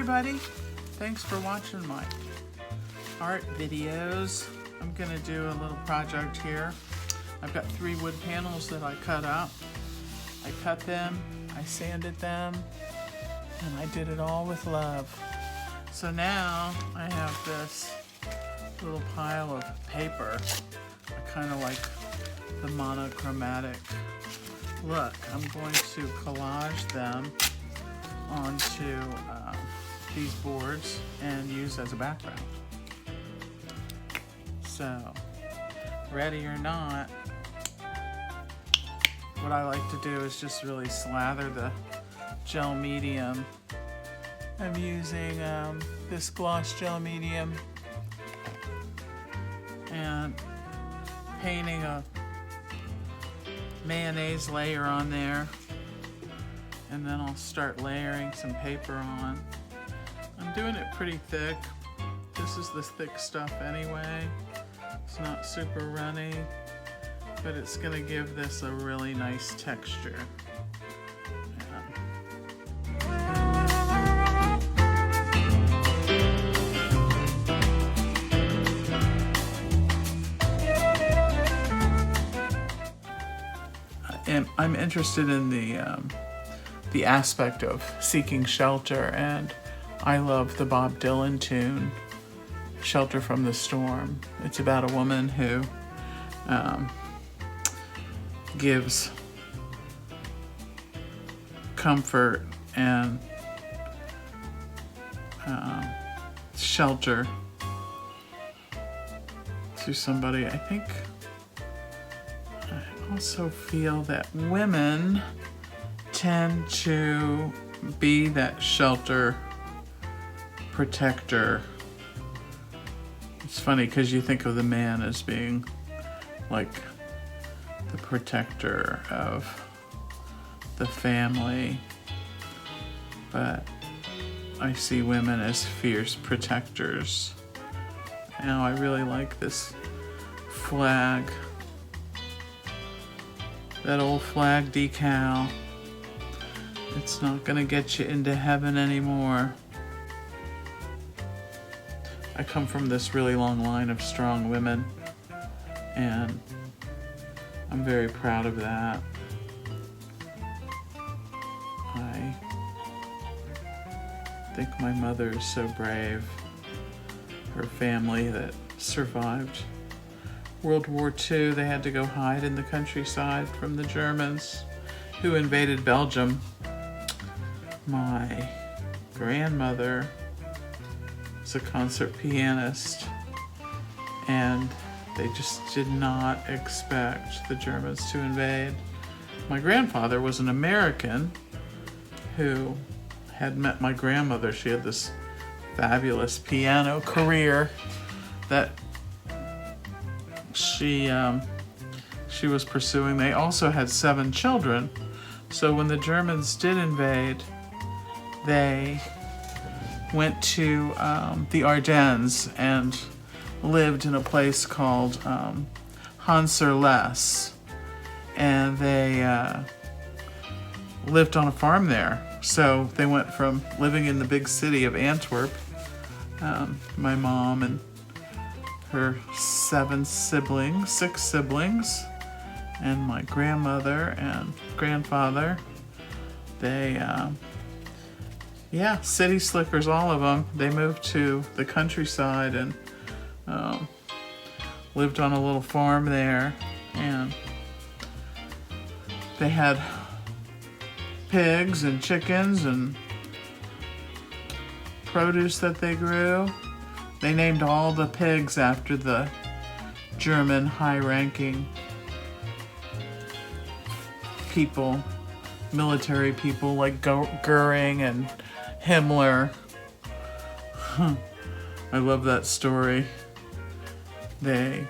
everybody, thanks for watching my art videos. I'm gonna do a little project here. I've got 3 wood panels that I cut out. I cut them, I sanded them, and I did it all with love. So now I have this little pile of paper. I kind of like the monochromatic look. I'm going to collage them onto these boards and use as a background. So, ready or not, what I like to do is just really slather the gel medium. I'm using this gloss gel medium and painting a mayonnaise layer on there, and then I'll start layering some paper on. I'm doing it pretty thick. This is the thick stuff anyway. It's not super runny, but it's gonna give this a really nice texture. And I'm interested in the aspect of seeking shelter, and I love the Bob Dylan tune, Shelter from the Storm. It's about a woman who gives comfort and shelter to somebody. I think I also feel that women tend to be that shelter protector. It's funny because you think of the man as being like the protector of the family, but I see women as fierce protectors. Now I really like this flag, that old flag decal. It's not gonna get you into heaven anymore. I come from this really long line of strong women, and I'm very proud of that. I think my mother is so brave. Her family that survived World War II, they had to go hide in the countryside from the Germans who invaded Belgium. My grandmother was a concert pianist, and they just did not expect the Germans to invade. My grandfather was an American who had met my grandmother. She had this fabulous piano career that she was pursuing. They also had 7 children. So when the Germans did invade, they went to the Ardennes and lived in a place called Hans-sur-Lesse, and they lived on a farm there. So they went from living in the big city of Antwerp, my mom and her 6 siblings, and my grandmother and grandfather. They, city slickers, all of them. They moved to the countryside and lived on a little farm there, and they had pigs and chickens and produce that they grew. They named all the pigs after the German high-ranking people, military people like Goering and Himmler. I love that story. They,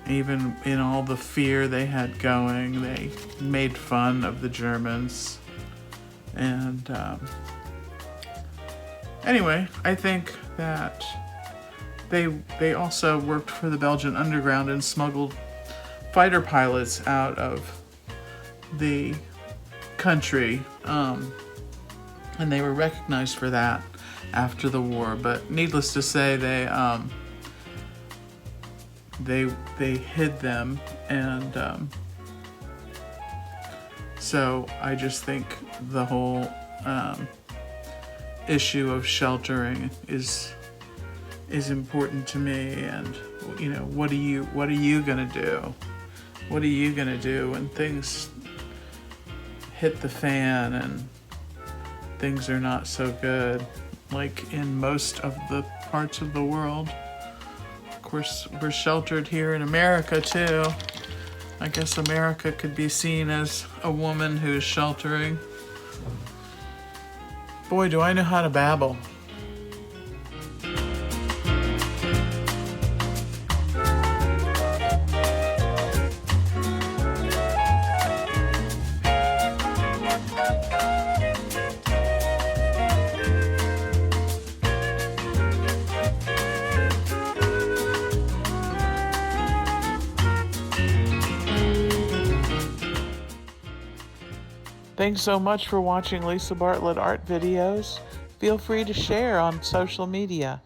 even in all the fear they had going, they made fun of the Germans. And anyway, I think that they also worked for the Belgian underground and smuggled fighter pilots out of the country. and they were recognized for that after the war. But needless to say, they hid them, and so I just think the whole issue of sheltering is important to me. And what are you gonna do? What are you gonna do when things hit the fan and things are not so good, like in most of the parts of the world? Of course, we're sheltered here in America too. I guess America could be seen as a woman who's sheltering. Boy, do I know how to babble. Thanks so much for watching Lisa Bartlett art videos. Feel free to share on social media.